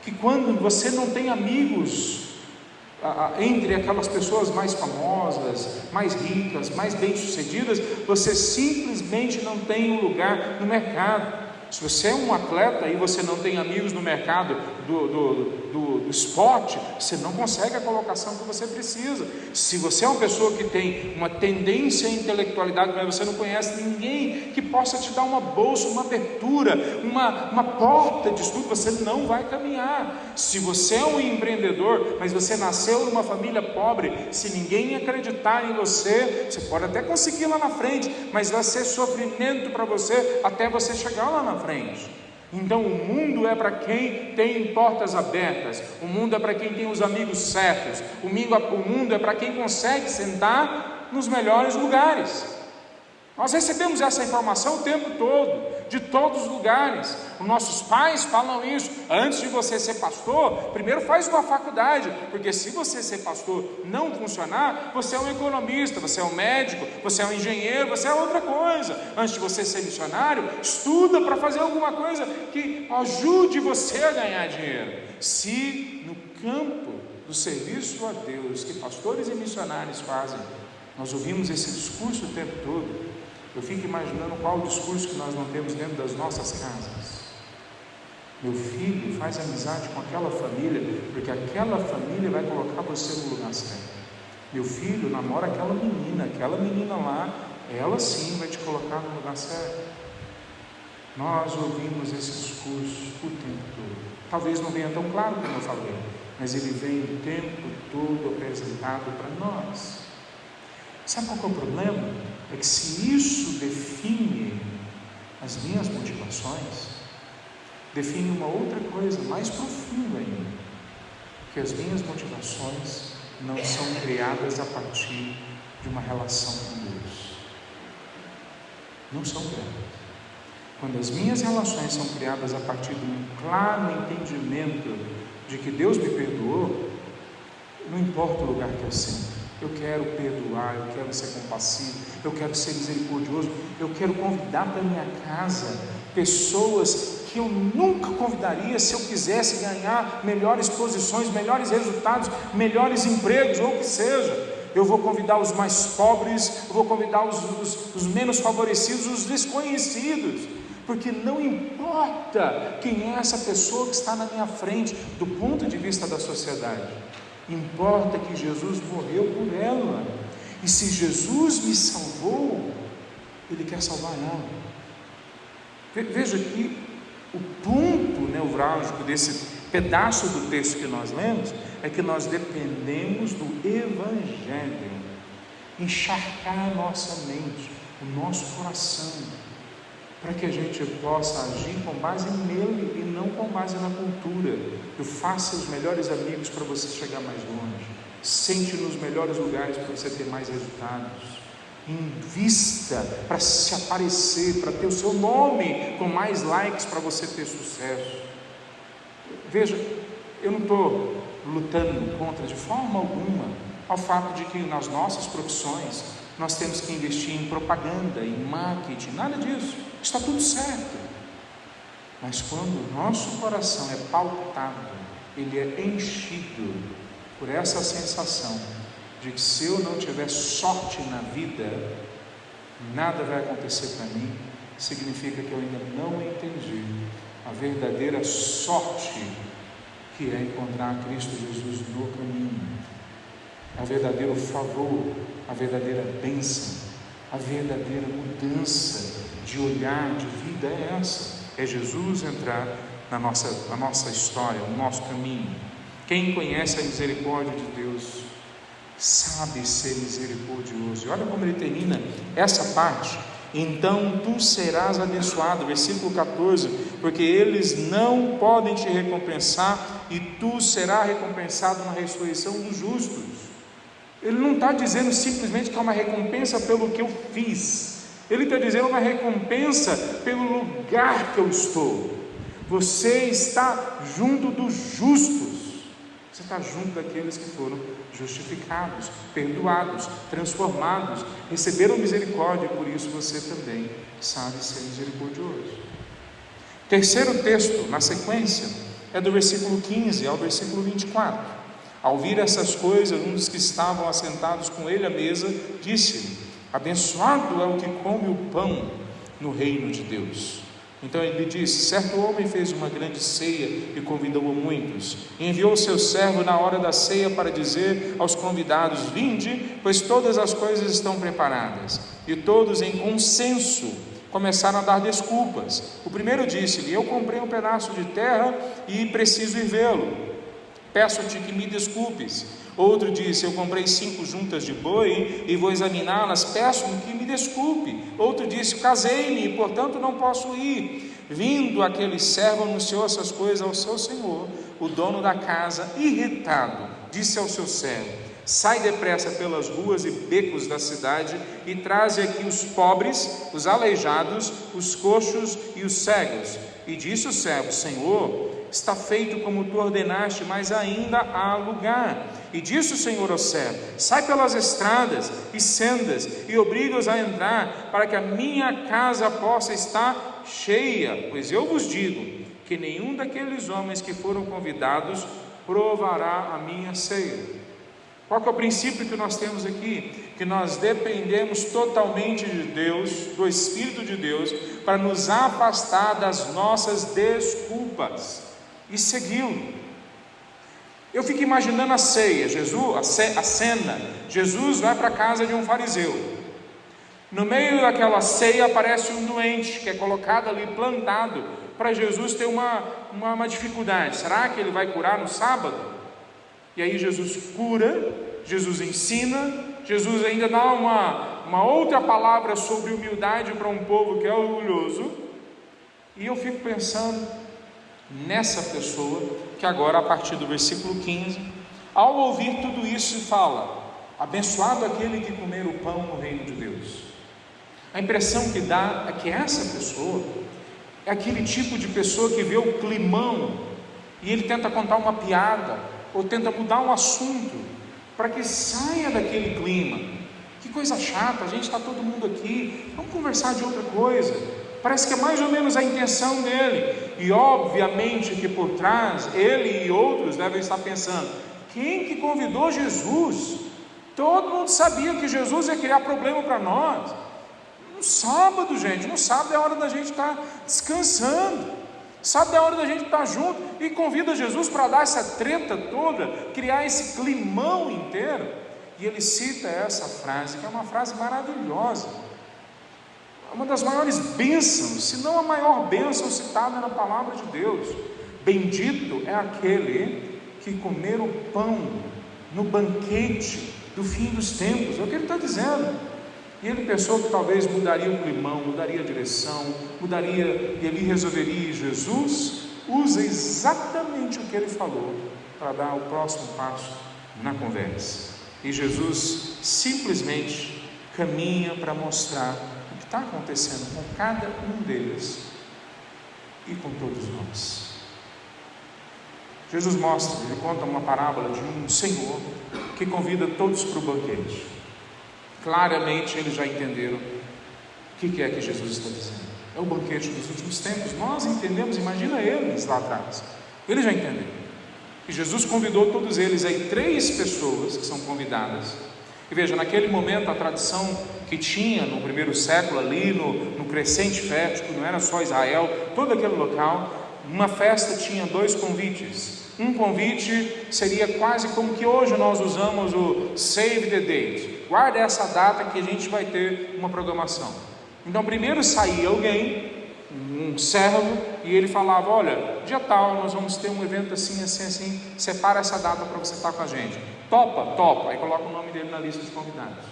que quando você não tem amigos entre aquelas pessoas mais famosas, mais ricas, mais bem-sucedidas, você simplesmente não tem um lugar no mercado. Se você é um atleta e você não tem amigos no mercado do esporte, você não consegue a colocação que você precisa. Se você é uma pessoa que tem uma tendência à intelectualidade, mas você não conhece ninguém que possa te dar uma bolsa, uma abertura, uma porta de estudo, você não vai caminhar. Se você é um empreendedor, mas você nasceu numa família pobre, se ninguém acreditar em você, você pode até conseguir lá na frente, mas vai ser sofrimento para você até você chegar lá na frente. Então o mundo é para quem tem portas abertas, o mundo é para quem tem os amigos certos, o mundo é para quem consegue sentar nos melhores lugares. Nós recebemos essa informação o tempo todo, de todos os lugares. Os nossos pais falam isso: antes de você ser pastor, primeiro faz uma faculdade, porque se você ser pastor não funcionar, você é um economista, você é um médico, você é um engenheiro, você é outra coisa. Antes de você ser missionário, estuda para fazer alguma coisa que ajude você a ganhar dinheiro. Se no campo do serviço a Deus, que pastores e missionários fazem, nós ouvimos esse discurso o tempo todo, eu fico imaginando qual o discurso que nós não temos dentro das nossas casas. Meu filho, faz amizade com aquela família, porque aquela família vai colocar você no lugar certo. Meu filho, namora aquela menina lá, ela sim vai te colocar no lugar certo. Nós ouvimos esse discurso o tempo todo. Talvez não venha tão claro como eu falei, mas ele vem o tempo todo apresentado para nós. Sabe qual que é o problema? É que se isso define as minhas motivações, define uma outra coisa mais profunda ainda, que as minhas motivações não são criadas a partir de uma relação com Deus. Não são criadas. Quando as minhas relações são criadas a partir de um claro entendimento de que Deus me perdoou, não importa o lugar que eu sinto, eu quero perdoar, eu quero ser compassivo, eu quero ser misericordioso, eu quero convidar para minha casa pessoas que eu nunca convidaria se eu quisesse ganhar melhores posições, melhores resultados, melhores empregos, ou o que seja. Eu vou convidar os mais pobres, eu vou convidar os menos favorecidos, os desconhecidos, porque não importa quem é essa pessoa que está na minha frente, do ponto de vista da sociedade, importa que Jesus morreu por ela, e se Jesus me salvou, Ele quer salvar ela. Veja aqui o ponto nevrálgico desse pedaço do texto que nós lemos, é que nós dependemos do Evangelho encharcar a nossa mente, o nosso coração, para que a gente possa agir com base nele e não com base na cultura. Eu faça os melhores amigos para você chegar mais longe, sente nos melhores lugares para você ter mais resultados, invista para se aparecer, para ter o seu nome com mais likes para você ter sucesso. Veja, eu não estou lutando contra de forma alguma ao fato de que nas nossas profissões nós temos que investir em propaganda, em marketing, nada disso, está tudo certo. Mas quando o nosso coração é pautado, ele é enchido por essa sensação de que se eu não tiver sorte na vida, nada vai acontecer para mim, significa que eu ainda não entendi a verdadeira sorte que é encontrar Cristo Jesus no caminho, a verdadeiro favor, a verdadeira bênção, a verdadeira mudança de olhar, de vida é essa, é Jesus entrar na nossa história, no nosso caminho. Quem conhece a misericórdia de Deus sabe ser misericordioso. E olha como ele termina essa parte: então tu serás abençoado, versículo 14, porque eles não podem te recompensar, e tu serás recompensado na ressurreição dos justos. Ele não está dizendo simplesmente que é uma recompensa pelo que eu fiz, ele está dizendo uma recompensa pelo lugar que eu estou. Você está junto dos justos, você está junto daqueles que foram justificados, perdoados, transformados, receberam misericórdia, e por isso você também sabe ser misericordioso. Terceiro texto na sequência é do versículo 15 ao versículo 24. Ao ouvir essas coisas, um dos que estavam assentados com ele à mesa disse-lhe: abençoado é o que come o pão no reino de Deus. Então ele disse: certo homem fez uma grande ceia e convidou a muitos, e enviou o seu servo na hora da ceia para dizer aos convidados: vinde, pois todas as coisas estão preparadas. E todos, em consenso, começaram a dar desculpas. O primeiro disse-lhe: eu comprei um pedaço de terra e preciso ir vê-lo, peço-te que me desculpes. Outro disse: eu comprei 5 juntas de boi e vou examiná-las, peço-me que me desculpe. Outro disse: casei-me e portanto não posso ir. Vindo aquele servo, anunciou essas coisas ao seu senhor. O dono da casa, irritado, disse ao seu servo: sai depressa pelas ruas e becos da cidade e traze aqui os pobres, os aleijados, os coxos e os cegos. E disse o servo: Senhor, está feito como tu ordenaste, mas ainda há lugar. E disse o Senhor ao servo: sai pelas estradas e sendas e obriga-os a entrar, para que a minha casa possa estar cheia. Pois eu vos digo que nenhum daqueles homens que foram convidados provará a minha ceia. Qual que é o princípio que nós temos aqui? Que nós dependemos totalmente de Deus, do Espírito de Deus, para nos afastar das nossas desculpas e segui-lo. Eu fico imaginando a ceia, a cena. Jesus vai para a casa de um fariseu. No meio daquela ceia aparece um doente que é colocado ali, plantado, para Jesus ter uma dificuldade. Será que ele vai curar no sábado? E aí Jesus cura, Jesus ensina, Jesus ainda dá uma outra palavra sobre humildade para um povo que é orgulhoso. E eu fico pensando nessa pessoa que agora, a partir do versículo 15, ao ouvir tudo isso, fala: abençoado aquele que comer o pão no reino de Deus. A impressão que dá é que essa pessoa é aquele tipo de pessoa que vê o climão e ele tenta contar uma piada ou tenta mudar um assunto para que saia daquele clima. Que coisa chata, a gente está todo mundo aqui, vamos conversar de outra coisa. Parece que é mais ou menos a intenção dele. E obviamente que por trás, ele e outros devem estar pensando: quem que convidou Jesus? Todo mundo sabia que Jesus ia criar problema para nós. No sábado, gente, no sábado é hora da gente estar descansando. Sábado é hora da gente estar junto. E convida Jesus para dar essa treta toda, criar esse climão inteiro. E ele cita essa frase, que é uma frase maravilhosa, uma das maiores bênçãos, se não a maior bênção citada na palavra de Deus: bendito é aquele que comer o pão no banquete do fim dos tempos. É o que ele está dizendo. E ele pensou que talvez mudaria o climão, mudaria a direção, mudaria, e ele resolveria. Jesus usa exatamente o que ele falou para dar o próximo passo na conversa. E Jesus simplesmente caminha para mostrar o que está acontecendo com cada um deles e com todos nós. Jesus mostra, ele conta uma parábola de um senhor que convida todos para o banquete. Claramente eles já entenderam o que é que Jesus está dizendo. É o banquete dos últimos tempos. Nós entendemos, imagina eles lá atrás. Eles já entenderam. E Jesus convidou todos eles, aí 3 pessoas que são convidadas. E veja, naquele momento a tradição que tinha no primeiro século ali, no crescente fértil, não era só Israel, todo aquele local, uma festa tinha 2 convites. Um convite seria quase como que hoje nós usamos o save the date. Guarda essa data que a gente vai ter uma programação. Então primeiro saía alguém, um servo, e ele falava: olha, dia tal nós vamos ter um evento assim, assim, assim, separa essa data para você estar com a gente. Topa? Topa. Aí coloca o nome dele na lista de convidados.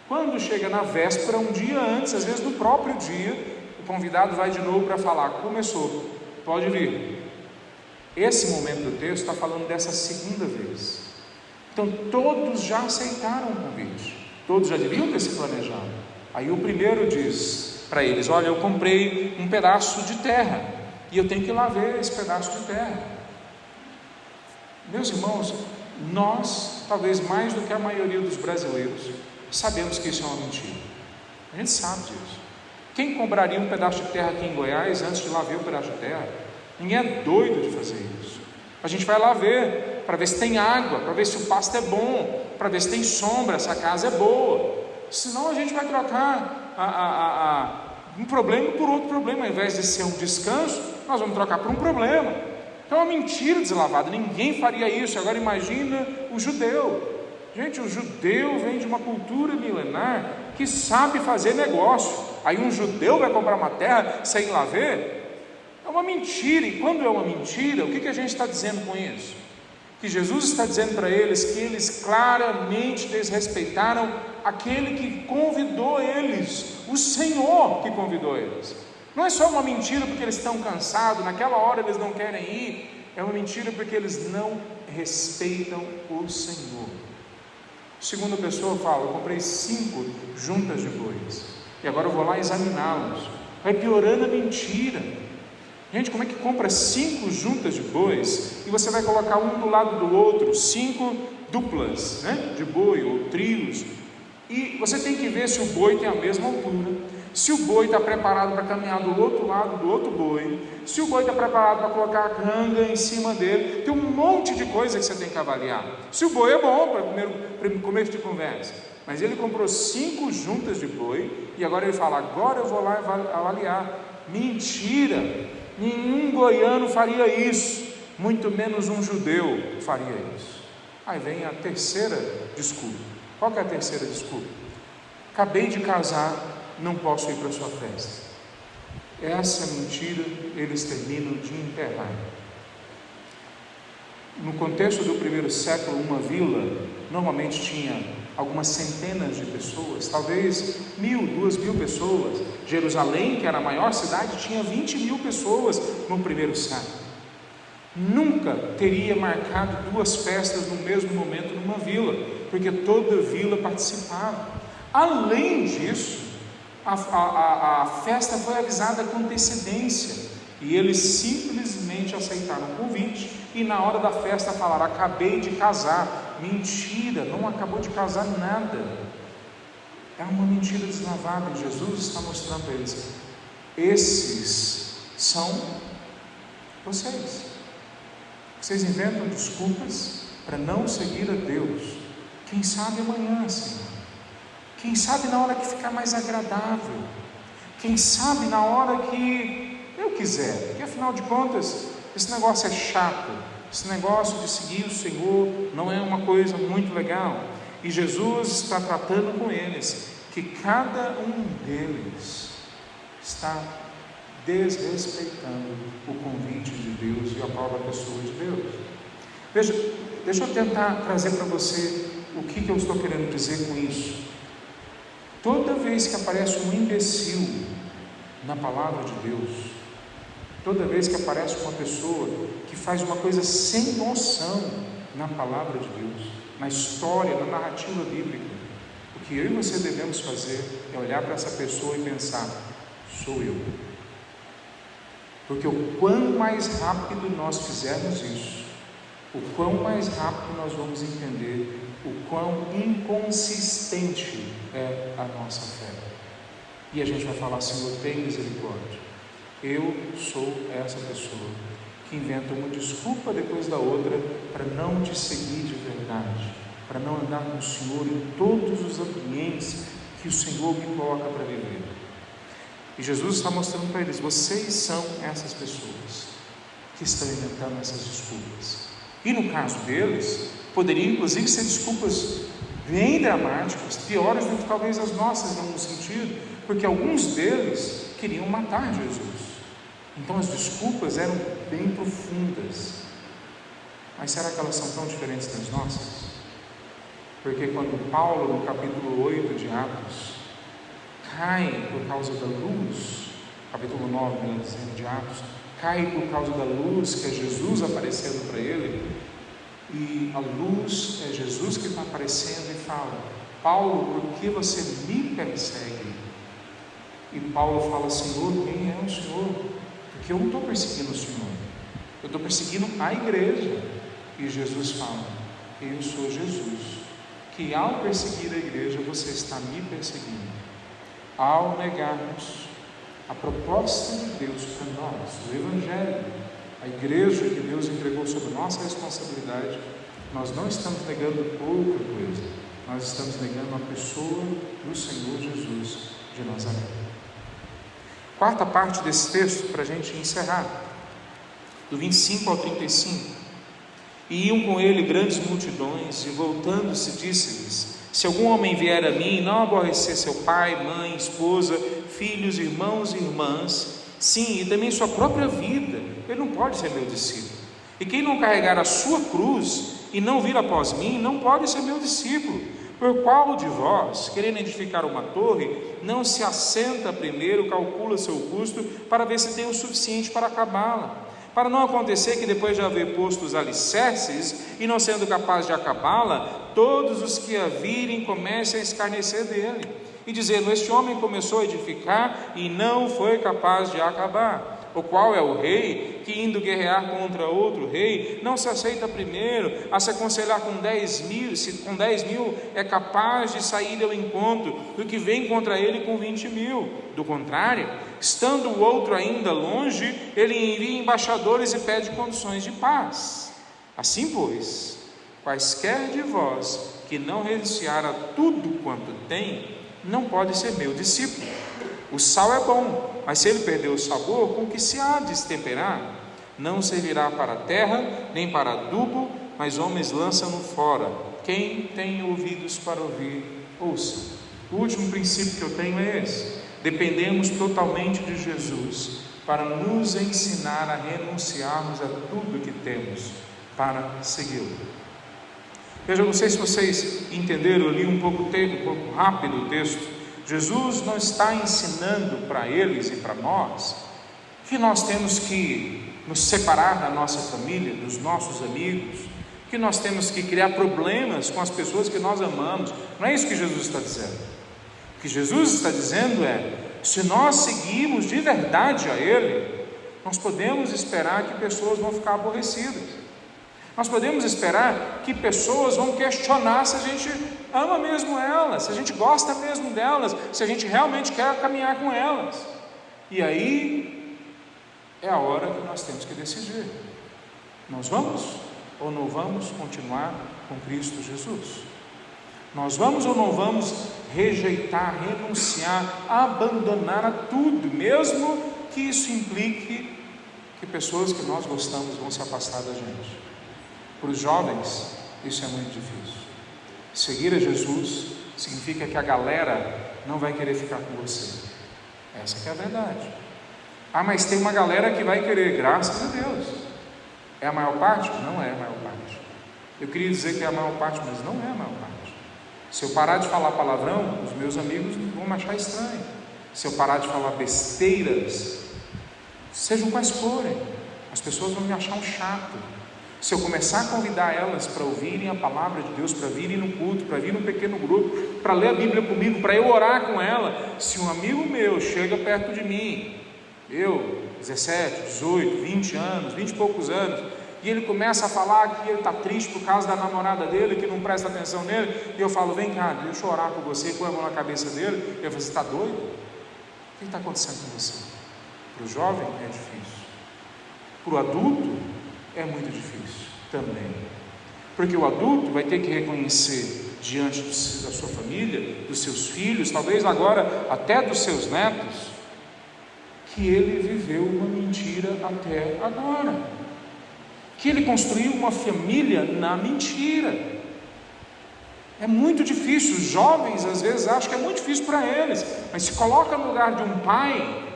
Quando chega na véspera, um dia antes, às vezes no próprio dia, o convidado vai de novo para falar: começou, pode vir. Esse momento do texto está falando dessa segunda vez. Então todos já aceitaram o convite, todos já deviam ter se planejado. Aí o primeiro diz para eles: olha, eu comprei um pedaço de terra e eu tenho que ir lá ver esse pedaço de terra. Meus irmãos, nós, talvez mais do que a maioria dos brasileiros, sabemos que isso é uma mentira. A gente sabe disso. Quem compraria um pedaço de terra aqui em Goiás antes de lá ver o pedaço de terra? Ninguém é doido de fazer isso. A gente vai lá ver, para ver se tem água, para ver se o pasto é bom, para ver se tem sombra, se a casa é boa. Senão a gente vai trocar um problema por outro problema. Ao invés de ser um descanso, nós vamos trocar por um problema. Então é uma mentira deslavada, ninguém faria isso. Agora imagina o judeu. Gente, o judeu vem de uma cultura milenar que sabe fazer negócio. Aí um judeu vai comprar uma terra sem lá ver? É uma mentira. E quando é uma mentira, o que a gente está dizendo com isso? Que Jesus está dizendo para eles que eles claramente desrespeitaram aquele que convidou eles, o Senhor que convidou eles. Não é só uma mentira porque eles estão cansados, naquela hora eles não querem ir. É uma mentira porque eles não respeitam o Senhor. Segunda pessoa fala: eu comprei 5 juntas de bois, e agora eu vou lá examiná-los. Vai piorando a mentira. Gente, como é que compra 5 juntas de bois, e você vai colocar um do lado do outro, 5 duplas, né, de boi, ou trios, e você tem que ver se o boi tem a mesma altura, se o boi está preparado para caminhar do outro lado do outro boi, se o boi está preparado para colocar a canga em cima dele. Tem um monte de coisa que você tem que avaliar. Se o boi é bom para começo de conversa, mas ele comprou 5 juntas de boi, e agora ele fala: agora eu vou lá avaliar. Mentira! Nenhum goiano faria isso, muito menos um judeu faria isso. Aí vem a terceira desculpa. Qual que é a terceira desculpa? Acabei de casar, não posso ir para a sua festa. Essa mentira eles terminam de enterrar. No contexto do primeiro século, uma vila normalmente tinha algumas centenas de pessoas, talvez 1.000, 2.000 pessoas. Jerusalém, que era a maior cidade, tinha 20.000 pessoas no primeiro século. Nunca teria marcado 2 festas no mesmo momento numa vila, porque toda vila participava. Além disso, a festa foi avisada com antecedência, e eles simplesmente aceitaram o convite, e na hora da festa falaram: acabei de casar. Mentira, não acabou de casar nada. É uma mentira deslavada. Jesus está mostrando para eles: esses são vocês. Vocês inventam desculpas para não seguir a Deus. Quem sabe amanhã, Senhor? Quem sabe na hora que ficar mais agradável? Quem sabe na hora que eu quiser? Porque afinal de contas, esse negócio é chato. Esse negócio de seguir o Senhor não é uma coisa muito legal. E Jesus está tratando com eles que cada um deles está desrespeitando o convite de Deus e a própria pessoa de Deus. Veja, deixa eu tentar trazer para você o que eu estou querendo dizer com isso. Toda vez que aparece um imbecil na palavra de Deus, toda vez que aparece uma pessoa que faz uma coisa sem noção na palavra de Deus, na história, na narrativa bíblica, o que eu e você devemos fazer é olhar para essa pessoa e pensar: sou eu. Porque o quão mais rápido nós fizermos isso, o quão mais rápido nós vamos entender o quão inconsistente é a nossa fé. E a gente vai falar: Senhor, tem misericórdia. Eu sou essa pessoa que inventa uma desculpa depois da outra para não te seguir de verdade, para não andar com o Senhor em todos os ambientes que o Senhor me coloca para viver. E Jesus está mostrando para eles: vocês são essas pessoas que estão inventando essas desculpas. E no caso deles, poderiam inclusive ser desculpas bem dramáticas, piores do que talvez as nossas, em algum sentido, porque alguns deles queriam matar Jesus. Então as desculpas eram bem profundas. Mas será que elas são tão diferentes das nossas? Porque quando Paulo, no capítulo 8 de Atos, cai por causa da luz, capítulo 9 de Atos, cai por causa da luz que é Jesus aparecendo para ele, e a luz é Jesus que está aparecendo e fala: Paulo, por que você me persegue? E Paulo fala: Senhor, quem é o Senhor? Porque eu não estou perseguindo o Senhor, eu estou perseguindo a igreja. E Jesus fala: eu sou Jesus, que ao perseguir a igreja você está me perseguindo. Ao negarmos a proposta de Deus para nós, o Evangelho, a igreja que Deus entregou sob nossa responsabilidade, nós não estamos negando pouca coisa, nós estamos negando a pessoa do Senhor Jesus de Nazaré. Quarta parte desse texto, para a gente encerrar, do 25 ao 35. E iam com ele grandes multidões, e voltando-se disse-lhes: se algum homem vier a mim e não aborrecer seu pai, mãe, esposa, filhos, irmãos e irmãs, sim, e também sua própria vida, ele não pode ser meu discípulo. E quem não carregar a sua cruz e não vir após mim, não pode ser meu discípulo. Por qual de vós, querendo edificar uma torre, não se assenta primeiro, calcula seu custo, para ver se tem o suficiente para acabá-la? para não acontecer que depois de haver posto os alicerces, e não sendo capaz de acabá-la, todos os que a virem comecem a escarnecer dele, e dizendo: este homem começou a edificar e não foi capaz de acabar. O qual é o rei, que indo guerrear contra outro rei, não se aceita primeiro a se aconselhar com 10 mil, se com 10 mil é capaz de sair ao encontro do que vem contra ele com 20 mil. Do contrário, estando o outro ainda longe, ele envia embaixadores e pede condições de paz. Assim, pois, quaisquer de vós que não renunciar a tudo quanto tem, não pode ser meu discípulo. O sal é bom, mas se ele perder o sabor, com que se há de destemperar? Não servirá para a terra, nem para adubo, mas homens lançam-no fora. Quem tem ouvidos para ouvir, ouça. O último princípio que eu tenho é esse: dependemos totalmente de Jesus para nos ensinar a renunciarmos a tudo que temos para segui-lo. Veja, não sei se vocês entenderam, eu li um pouco rápido o texto. Jesus não está ensinando para eles e para nós que nós temos que nos separar da nossa família, dos nossos amigos, que nós temos que criar problemas com as pessoas que nós amamos. Não é isso que Jesus está dizendo. O que Jesus está dizendo é: se nós seguirmos de verdade a Ele, nós podemos esperar que pessoas vão ficar aborrecidas. Nós podemos esperar que pessoas vão questionar se a gente ama mesmo elas, se a gente gosta mesmo delas, se a gente realmente quer caminhar com elas. E aí é a hora que nós temos que decidir: nós vamos ou não vamos continuar com Cristo Jesus? Nós vamos ou não vamos rejeitar, renunciar, abandonar a tudo, mesmo que isso implique que pessoas que nós gostamos vão se afastar da gente? Para os jovens, isso é muito difícil. Seguir a Jesus significa que a galera não vai querer ficar com você. Essa que é a verdade. Ah, mas tem uma galera que vai querer, graças a Deus. É a maior parte? Não é a maior parte. Eu queria dizer que é a maior parte, mas não é a maior parte. Se eu parar de falar palavrão, os meus amigos vão me achar estranho. Se eu parar de falar besteiras, sejam quais forem, as pessoas vão me achar um chato. Se eu começar a convidar elas para ouvirem a palavra de Deus, para virem no culto, para vir num pequeno grupo, para ler a Bíblia comigo, para eu orar com ela, se um amigo meu chega perto de mim, eu, 17, 18, 20 anos, 20 e poucos anos, e ele começa a falar que ele está triste por causa da namorada dele, que não presta atenção nele, e eu falo: vem cá, deixa eu orar por você, põe a mão na cabeça dele. Eu falo: você está doido? O que está acontecendo com você? Para o jovem é difícil, para o adulto é muito difícil também, porque o adulto vai ter que reconhecer diante da sua família, dos seus filhos, talvez agora até dos seus netos, que ele viveu uma mentira até agora, que ele construiu uma família na mentira. É muito difícil. Os jovens às vezes acham que é muito difícil para eles, mas se coloca no lugar de um pai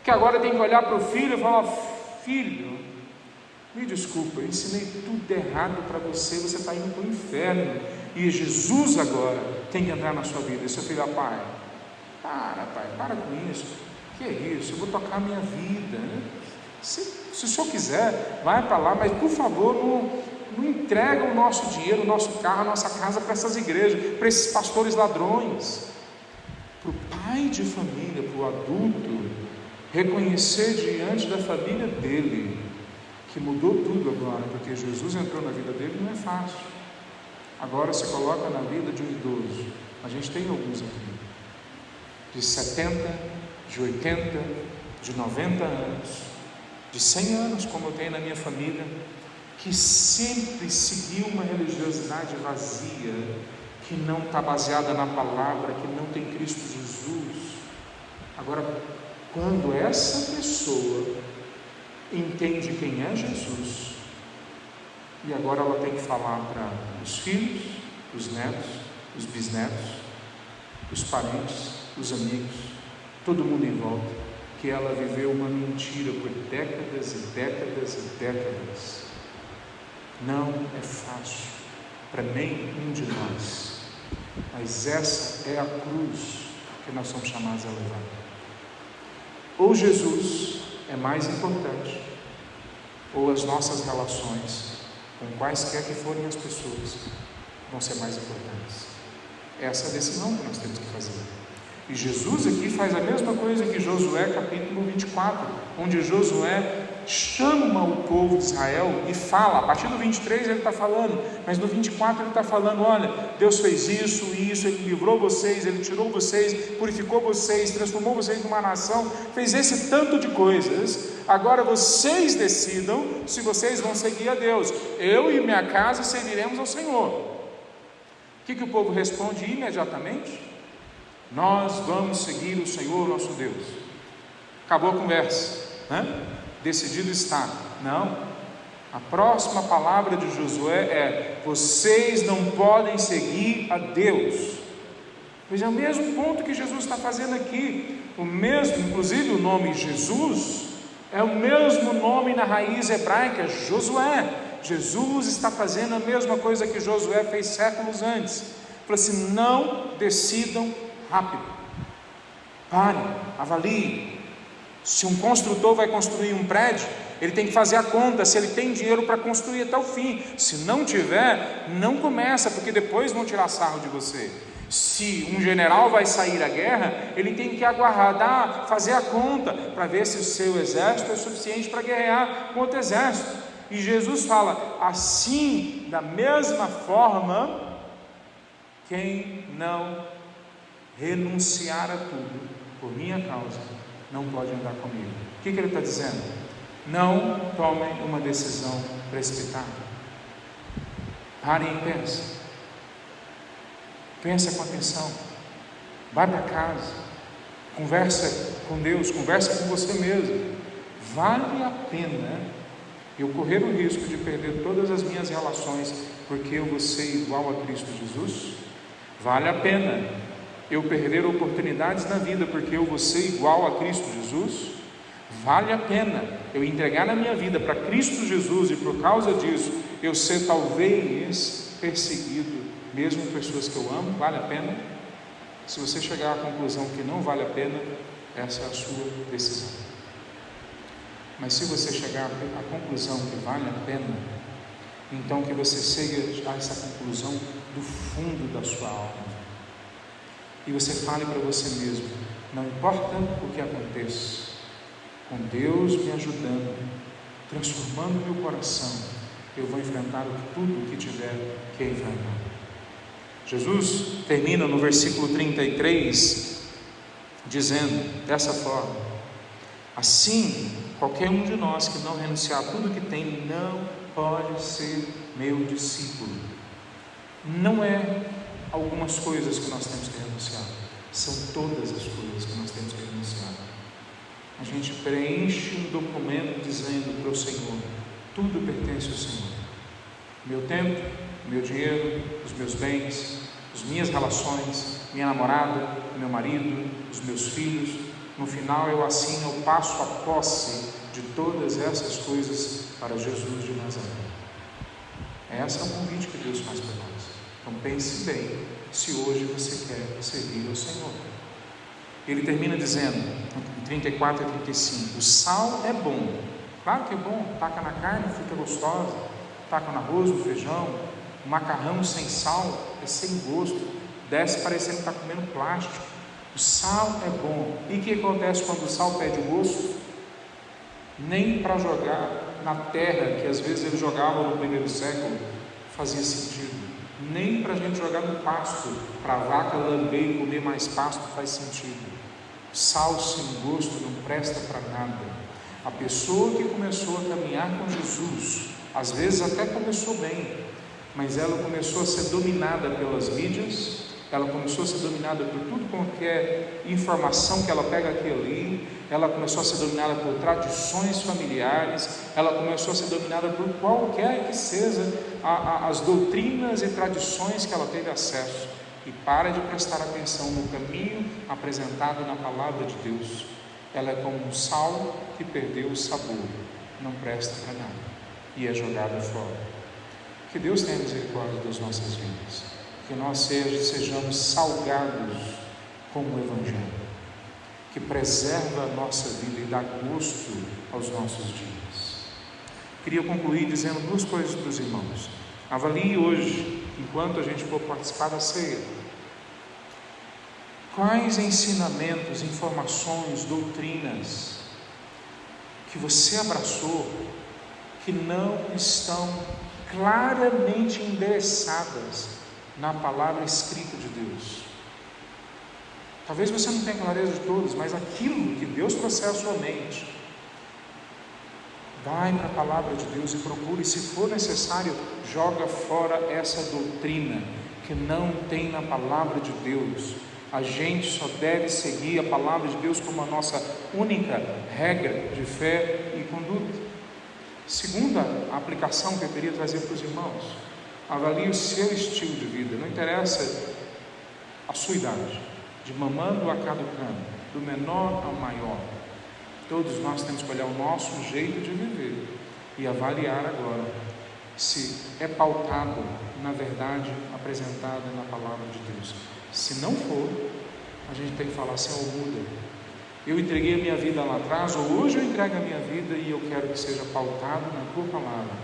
que agora tem que olhar para o filho e falar: filho, me desculpa, eu ensinei tudo errado para você, você está indo para o inferno, e Jesus agora tem que entrar na sua vida. E seu filho: pai, para com isso, que é isso, eu vou tocar a minha vida, né? Se o senhor quiser, vai para lá, mas por favor, não entrega o nosso dinheiro, o nosso carro, a nossa casa para essas igrejas, para esses pastores ladrões. Para o pai de família, para o adulto, reconhecer diante da família dele que mudou tudo agora, porque Jesus entrou na vida dele, não é fácil. Agora se coloca na vida de um idoso. A gente tem alguns aqui, de 70, de 80, de 90 anos, de 100 anos, como eu tenho na minha família, que sempre seguiu uma religiosidade vazia, que não está baseada na palavra, que não tem Cristo Jesus. Agora, quando essa pessoa entende quem é Jesus, e agora ela tem que falar para os filhos, os netos, os bisnetos, os parentes, os amigos, todo mundo em volta, que ela viveu uma mentira por décadas e décadas e décadas. Não é fácil para nenhum de nós, mas essa é a cruz que nós somos chamados a levar. Ou Jesus é mais importante, ou as nossas relações, com quaisquer que forem as pessoas, vão ser mais importantes. Essa é a decisão que nós temos que fazer. E Jesus aqui faz a mesma coisa que Josué capítulo 24, onde Josué chama o povo de Israel e fala. A partir do 23 ele está falando, mas no 24 ele está falando: olha, Deus fez isso, Ele livrou vocês, Ele tirou vocês, purificou vocês, transformou vocês numa nação, fez esse tanto de coisas. Agora vocês decidam se vocês vão seguir a Deus. Eu e minha casa serviremos ao Senhor. O que o povo responde imediatamente? Nós vamos seguir o Senhor nosso Deus. Acabou a conversa, né? Decidido está. Não, a próxima palavra de Josué é: vocês não podem seguir a Deus. Pois é o mesmo ponto que Jesus está fazendo aqui. O mesmo, inclusive o nome Jesus é o mesmo nome na raiz hebraica, Josué. Jesus está fazendo a mesma coisa que Josué fez séculos antes. Falou assim: não decidam rápido, parem, avaliem. Se um construtor vai construir um prédio, ele tem que fazer a conta se ele tem dinheiro para construir até o fim. Se não tiver, não começa, porque depois vão tirar sarro de você. Se um general vai sair à guerra, ele tem que aguardar, fazer a conta para ver se o seu exército é suficiente para guerrear com outro exército. E Jesus fala: assim, da mesma forma, quem não renunciar a tudo por minha causa não pode andar comigo. O que ele está dizendo? Não tomem uma decisão precipitada. Parem e pensem. Pensa com atenção. Vai para casa. Conversa com Deus. Conversa com você mesmo. Vale a pena eu correr o risco de perder todas as minhas relações porque eu vou ser igual a Cristo Jesus? Vale a pena eu perder oportunidades na vida porque eu vou ser igual a Cristo Jesus? Vale a pena eu entregar na minha vida para Cristo Jesus e por causa disso eu ser talvez perseguido, mesmo pessoas que eu amo? Vale a pena? Se você chegar à conclusão que não vale a pena, essa é a sua decisão. Mas se você chegar à conclusão que vale a pena, então que você chegue a essa conclusão do fundo da sua alma. E você fale para você mesmo: não importa o que aconteça, com Deus me ajudando, transformando meu coração, eu vou enfrentar tudo o que tiver que enfrentar. Jesus termina no versículo 33, dizendo dessa forma: assim, qualquer um de nós que não renunciar a tudo que tem, não pode ser meu discípulo. Não é algumas coisas que nós temos que renunciar, são todas as coisas que nós temos que renunciar. A gente preenche um documento dizendo para o Senhor: tudo pertence ao Senhor. Meu tempo, meu dinheiro, os meus bens, as minhas relações, minha namorada, meu marido, os meus filhos. No final eu passo a posse de todas essas coisas para Jesus de Nazaré. Esse é o convite que Deus faz para nós. Então pense bem se hoje você quer servir ao Senhor. Ele termina dizendo, em 34 e 35, o sal é bom. Claro que é bom, taca na carne, fica gostosa, taca no arroz, no feijão. O macarrão sem sal é sem gosto, desce parecendo que está comendo plástico. O sal é bom. E o que acontece quando o sal perde o gosto? Nem para jogar na terra, que às vezes eles jogavam no primeiro século, fazia sentido. Nem para a gente jogar no pasto, para a vaca lamber e comer mais pasto faz sentido. Sal sem gosto não presta para nada. A pessoa que começou a caminhar com Jesus, às vezes até começou bem, mas ela começou a ser dominada pelas mídias, ela começou a ser dominada por tudo qualquer informação que ela pega aqui e ali, ela começou a ser dominada por tradições familiares, ela começou a ser dominada por qualquer que seja as doutrinas e tradições que ela teve acesso, e para de prestar atenção no caminho apresentado na palavra de Deus. Ela é como um sal que perdeu o sabor, não presta para nada e é jogada fora. Que Deus tenha misericórdia das nossas vidas, que nós sejamos salgados com o Evangelho, que preserva a nossa vida e dá gosto aos nossos dias. Queria concluir dizendo duas coisas para os irmãos. Avalie hoje, enquanto a gente for participar da ceia, quais ensinamentos, informações, doutrinas que você abraçou que não estão claramente endereçadas na palavra escrita de Deus. Talvez você não tenha clareza de todas, mas aquilo que Deus trouxe à sua mente, vai para a palavra de Deus e procure, se for necessário, joga fora essa doutrina que não tem na palavra de Deus. A gente só deve seguir a palavra de Deus como a nossa única regra de fé e conduta. Segunda aplicação que eu queria trazer para os irmãos: avalie o seu estilo de vida, não interessa a sua idade, de mamando a caducando, do menor ao maior. Todos nós temos que olhar o nosso jeito de viver e avaliar agora se é pautado na verdade apresentada na palavra de Deus. Se não for, a gente tem que falar assim: oh, muda. Eu entreguei a minha vida lá atrás, ou hoje eu entrego a minha vida e eu quero que seja pautado na tua palavra.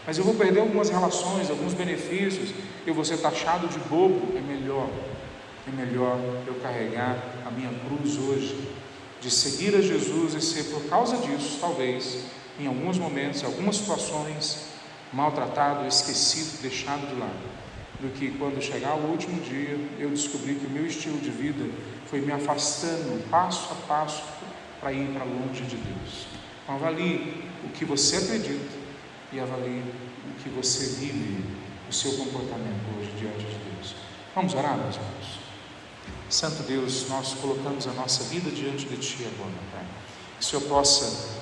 Mas eu vou perder algumas relações, alguns benefícios, eu vou ser taxado de bobo. É melhor eu carregar a minha cruz hoje, de seguir a Jesus e ser por causa disso, talvez, em alguns momentos, em algumas situações, maltratado, esquecido, deixado de lado, do que quando chegar o último dia, eu descobri que o meu estilo de vida foi me afastando passo a passo para ir para longe de Deus. Então avalie o que você acredita e avalie o que você vive, o seu comportamento hoje diante de Deus. Vamos orar, meus irmãos. Santo Deus, nós colocamos a nossa vida diante de Ti agora, Pai. Que o Senhor possa,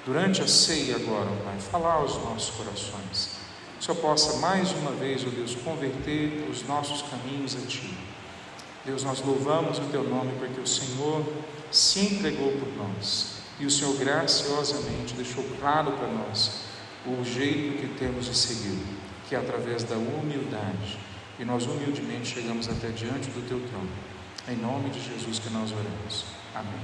durante a ceia agora, Pai, falar aos nossos corações. Que o Senhor possa mais uma vez, ó Deus, converter os nossos caminhos a Ti. Deus, nós louvamos o Teu nome porque o Senhor se entregou por nós e o Senhor graciosamente deixou claro para nós o jeito que temos de seguir, que é através da humildade, e nós humildemente chegamos até diante do Teu trono. Em nome de Jesus que nós oramos. Amém.